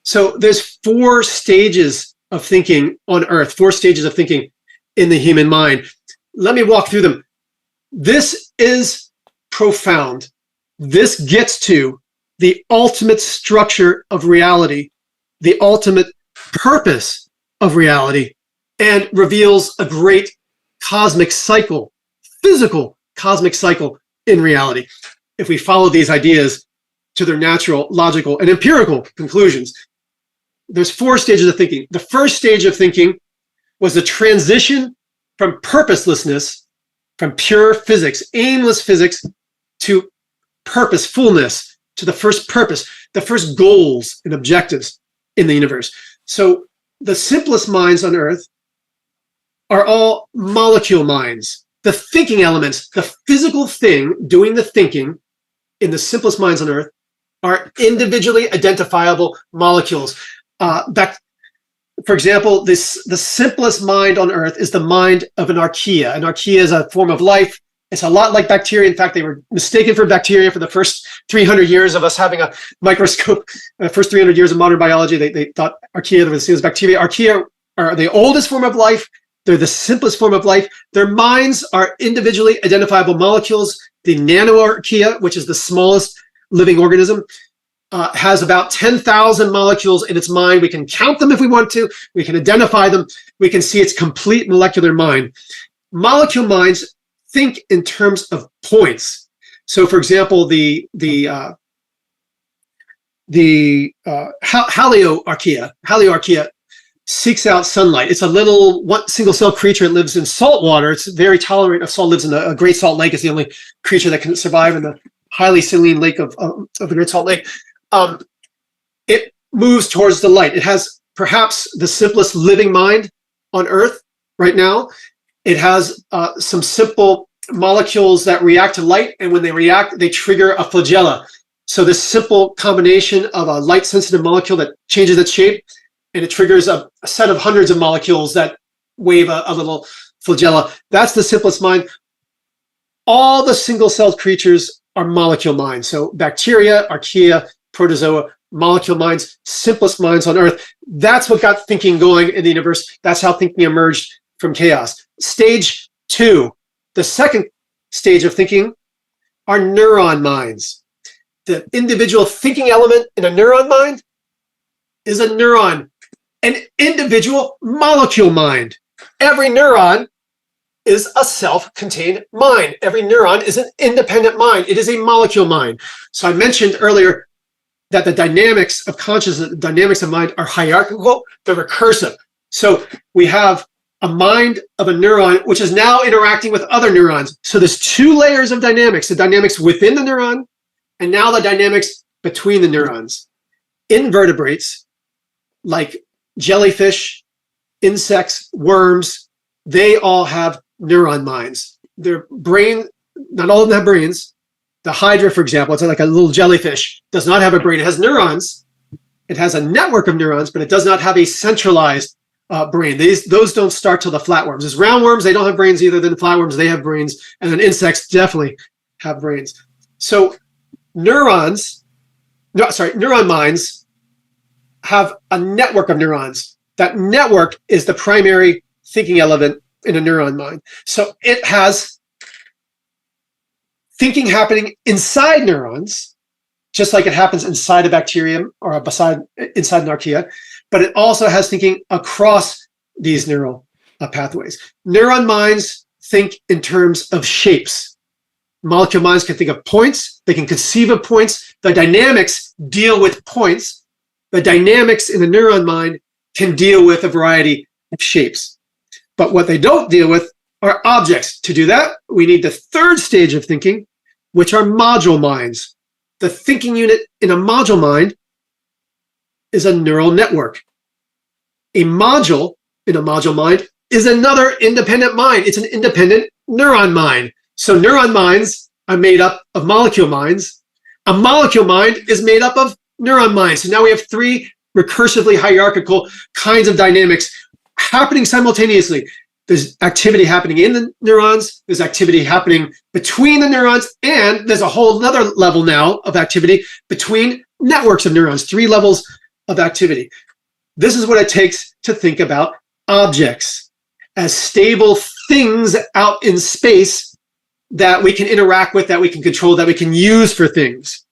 So there's 4 stages of thinking on Earth, 4 stages of thinking in the human mind. Let me walk through them. This is profound. This gets to the ultimate structure of reality, the ultimate purpose of reality, and reveals a great cosmic cycle, physical cosmic cycle in reality, if we follow these ideas to their natural, logical, and empirical conclusions. There's 4 stages of thinking. The first stage of thinking was the transition from purposelessness, from pure physics, aimless physics, to purposefulness, to the first purpose, the first goals and objectives in the universe. So the simplest minds on Earth are all molecule minds. The thinking elements, the physical thing doing the thinking in the simplest minds on Earth are individually identifiable molecules. For example, the simplest mind on Earth is the mind of an archaea. An archaea is a form of life. It's a lot like bacteria. In fact, they were mistaken for bacteria for the first 300 years of us having a microscope. The first 300 years of modern biology, they thought archaea were the same as bacteria. Archaea are the oldest form of life. They're the simplest form of life. Their minds are individually identifiable molecules. The nanoarchaea, which is the smallest living organism, has about 10,000 molecules in its mind. We can count them if we want to. We can identify them. We can see its complete molecular mind. Molecule minds think in terms of points. So, for example, the Halioarchaea seeks out sunlight. It's a little single cell creature. It lives in salt water. It's very tolerant of salt. Lives in a Great Salt Lake. It's the only creature that can survive in the highly saline lake of the Great Salt Lake. It moves towards the light. It has perhaps the simplest living mind on Earth right now. It has some simple molecules that react to light, and when they react, they trigger a flagella. So this simple combination of a light-sensitive molecule that changes its shape, and it triggers a set of hundreds of molecules that wave a little flagella. That's the simplest mind. All the single-celled creatures are molecule minds. So bacteria, archaea, protozoa, molecule minds, simplest minds on Earth. That's what got thinking going in the universe. That's how thinking emerged from chaos. Stage 2, the second stage of thinking, are neuron minds. The individual thinking element in a neuron mind is a neuron, an individual molecule mind. Every neuron is a self-contained mind. Every neuron is an independent mind. It is a molecule mind. So I mentioned earlier that the dynamics of consciousness, the dynamics of mind are hierarchical, they're recursive. So we have a mind of a neuron, which is now interacting with other neurons. So there's 2 layers of dynamics, the dynamics within the neuron, and now the dynamics between the neurons. Invertebrates, like jellyfish, insects, worms, they all have neuron minds. Their brain, not all of them have brains. The hydra, for example, it's like a little jellyfish, does not have a brain. It has neurons. It has a network of neurons, but it does not have a centralized brain. Those don't start till the flatworms. There's roundworms, they don't have brains either. Then flatworms, they have brains. And then insects definitely have brains. So neuron minds have a network of neurons. That network is the primary thinking element in a neuron mind. So it has thinking happening inside neurons, just like it happens inside a bacterium or inside an archaea, but it also has thinking across these neural pathways. Neuron minds think in terms of shapes. Molecule minds can think of points. They can conceive of points. The dynamics deal with points. The dynamics in the neuron mind can deal with a variety of shapes. But what they don't deal with are objects. To do that, we need the third stage of thinking, which are module minds. The thinking unit in a module mind is a neural network. A module in a module mind is another independent mind. It's an independent neuron mind. So neuron minds are made up of molecule minds. A molecule mind is made up of neuron minds. So now we have 3 recursively hierarchical kinds of dynamics happening simultaneously. There's activity happening in the neurons, there's activity happening between the neurons, and there's a whole other level now of activity between networks of neurons, 3 levels of activity. This is what it takes to think about objects as stable things out in space that we can interact with, that we can control, that we can use for things.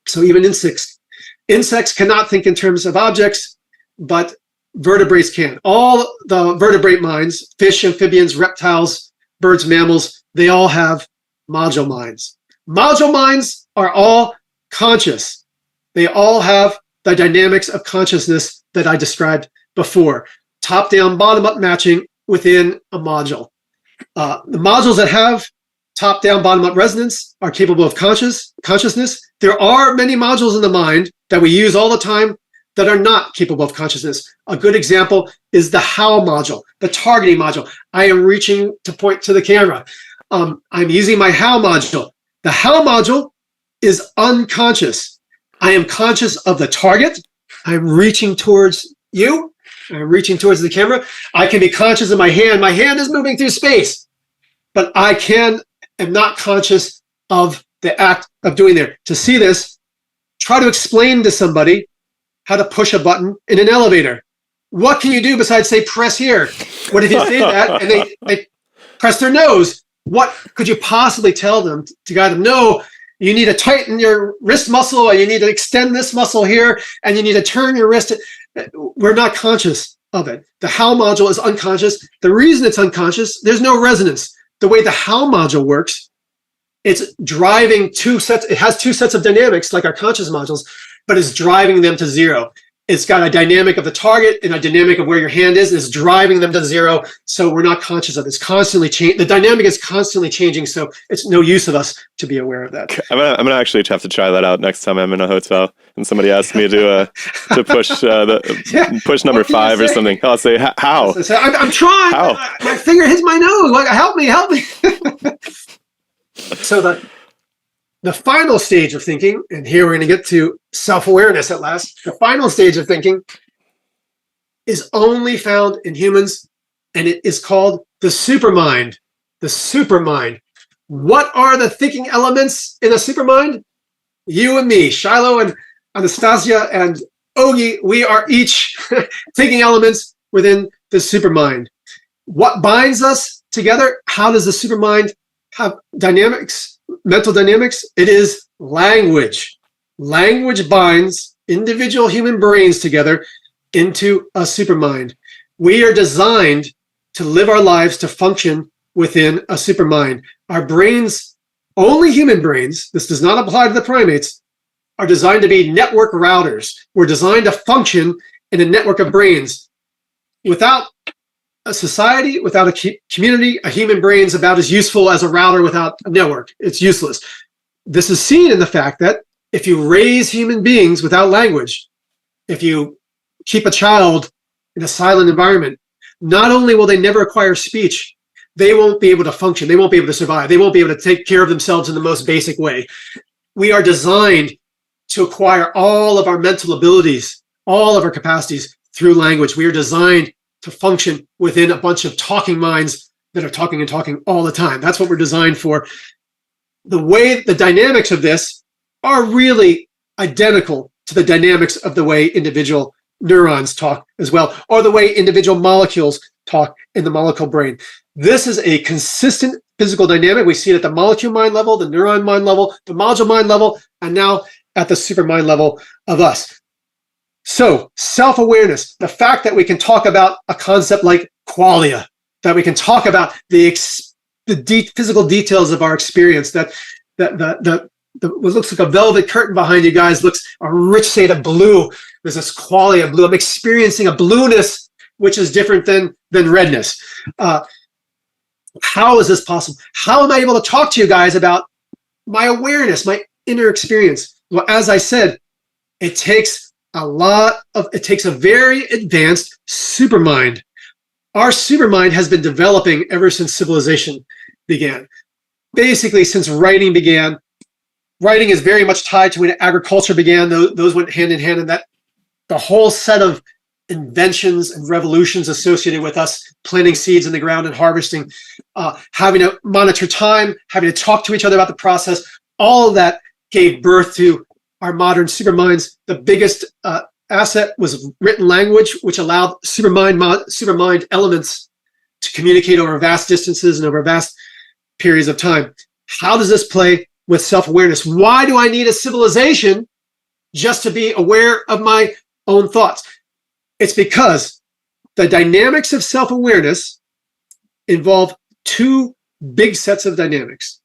So even insects cannot think in terms of objects, but vertebrates can. All the vertebrate minds, fish, amphibians, reptiles, birds, mammals, they all have module minds. Module minds are all conscious. They all have the dynamics of consciousness that I described before. Top-down, bottom-up matching within a module. The modules that have top-down, bottom-up resonance are capable of consciousness. There are many modules in the mind that we use all the time that are not capable of consciousness. A good example is the how module, the targeting module. I am reaching to point to the camera. I'm using my how module. The how module is unconscious. I am conscious of the target. I'm reaching towards you. I'm reaching towards the camera. I can be conscious of my hand. My hand is moving through space, but I am not conscious of the act of doing there. To see this, try to explain to somebody how to push a button in an elevator. What can you do besides say, press here? What if you say that and they press their nose? What could you possibly tell them to guide them? No, you need to tighten your wrist muscle, or you need to extend this muscle here, and you need to turn your wrist. We're not conscious of it. The how module is unconscious. The reason it's unconscious, there's no resonance. The way the how module works, it's driving two sets. It has two sets of dynamics like our conscious modules, but it's driving them to zero. It's got a dynamic of the target and a dynamic of where your hand is. It's driving them to zero. So we're not conscious of it. It's constantly changing. The dynamic is constantly changing. So it's no use of us to be aware of that. I'm gonna actually have to try that out next time I'm in a hotel and somebody asks me to push push number 5 or something. I'll say how. I'm trying. How? My finger hits my nose. Like, help me. So the final stage of thinking, and here we're going to get to self-awareness at last. The final stage of thinking is only found in humans, and it is called the supermind. The supermind. What are the thinking elements in a supermind? You and me, Shiloh and Anastasia and Ogie, we are each thinking elements within the supermind. What binds us together? How does the supermind have dynamics, mental dynamics? It is language. Language binds individual human brains together into a supermind. We are designed to live our lives, to function within a supermind. Our brains, only human brains, this does not apply to the primates, are designed to be network routers. We're designed to function in a network of brains. Without a society, without a community, a human brain is about as useful as a router without a network. It's useless. This is seen in the fact that if you raise human beings without language, if you keep a child in a silent environment, not only will they never acquire speech, they won't be able to function. They won't be able to survive. They won't be able to take care of themselves in the most basic way. We are designed to acquire all of our mental abilities, all of our capacities through language. We are designed to function within a bunch of talking minds that are talking and talking all the time. That's what we're designed for. The way, the dynamics of this are really identical to the dynamics of the way individual neurons talk as well, or the way individual molecules talk in the molecule brain. This is a consistent physical dynamic. We see it at the molecule mind level, the neuron mind level, the module mind level, and now at the supermind level of us. So self-awareness, the fact that we can talk about a concept like qualia, that we can talk about the physical details of our experience, that what looks like a velvet curtain behind you guys looks a rich shade of blue. There's this qualia blue. I'm experiencing a blueness which is different than redness. How is this possible? How am I able to talk to you guys about my awareness, my inner experience? Well, as I said, it takes a very advanced supermind. Our supermind has been developing ever since civilization began. Basically, since writing began. Writing is very much tied to when agriculture began. Those went hand in hand, and that the whole set of inventions and revolutions associated with us planting seeds in the ground and harvesting, having to monitor time, having to talk to each other about the process, all of that gave birth to our modern superminds. The biggest asset was written language, which allowed supermind elements to communicate over vast distances and over vast periods of time. How does this play with self-awareness? Why do I need a civilization just to be aware of my own thoughts? It's because the dynamics of self-awareness involve two big sets of dynamics.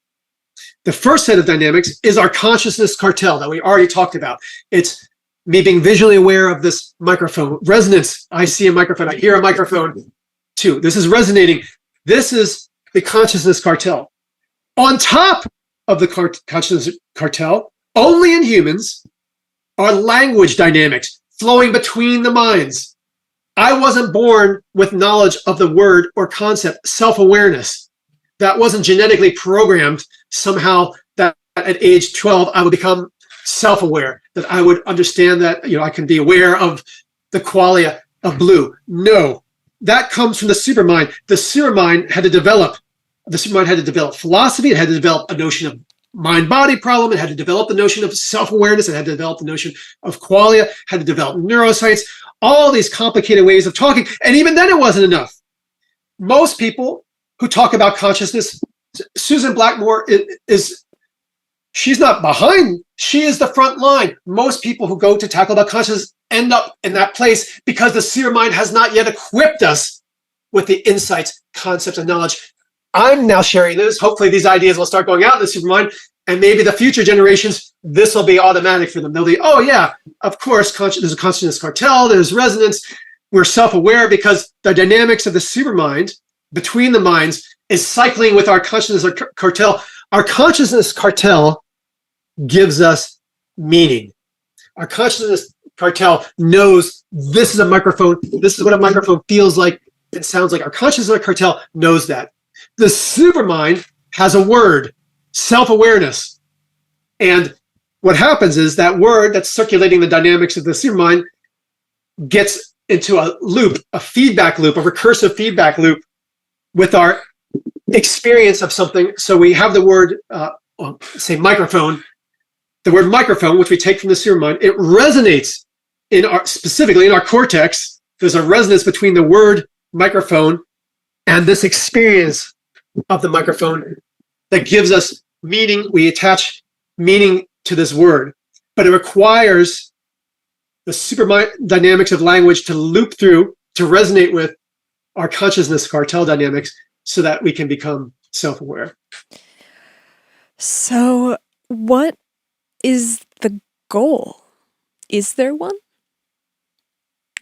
The first set of dynamics is our consciousness cartel that we already talked about. It's me being visually aware of this microphone. Resonance, I see a microphone, I hear a microphone too. This is resonating. This is the consciousness cartel. On top of the consciousness cartel, only in humans, are language dynamics flowing between the minds. I wasn't born with knowledge of the word or concept, self-awareness. That wasn't genetically programmed somehow that at age 12, I would become self-aware, that I would understand that, I can be aware of the qualia of blue. No, that comes from the supermind. The supermind had to develop philosophy. It had to develop a notion of mind-body problem. It had to develop the notion of self-awareness. It had to develop the notion of qualia, had to develop neuroscience, all these complicated ways of talking. And even then it wasn't enough. Most people who talk about consciousness, Susan Blackmore she's not behind, she is the front line. Most people who go to tackle about consciousness end up in that place because the seer mind has not yet equipped us with the insights, concepts, and knowledge. I'm now sharing this. Hopefully these ideas will start going out in the supermind, and maybe the future generations, this will be automatic for them. They'll be, oh yeah, of course, there's a consciousness cartel, there's resonance, we're self-aware because the dynamics of the supermind between the minds is cycling with our consciousness cartel. Our consciousness cartel gives us meaning. Our consciousness cartel knows this is a microphone, this is what a microphone feels like and sounds like. Our consciousness cartel knows that. The supermind has a word, self-awareness. And what happens is that word that's circulating the dynamics of the supermind gets into a loop, a feedback loop, a recursive feedback loop with our experience of something. So we have the word, say microphone, the word microphone, which we take from the supermind, it resonates specifically in our cortex. There's a resonance between the word microphone and this experience of the microphone that gives us meaning. We attach meaning to this word, but it requires the supermind dynamics of language to loop through, to resonate with our consciousness cartel dynamics so that we can become self-aware. So what is the goal? Is there one?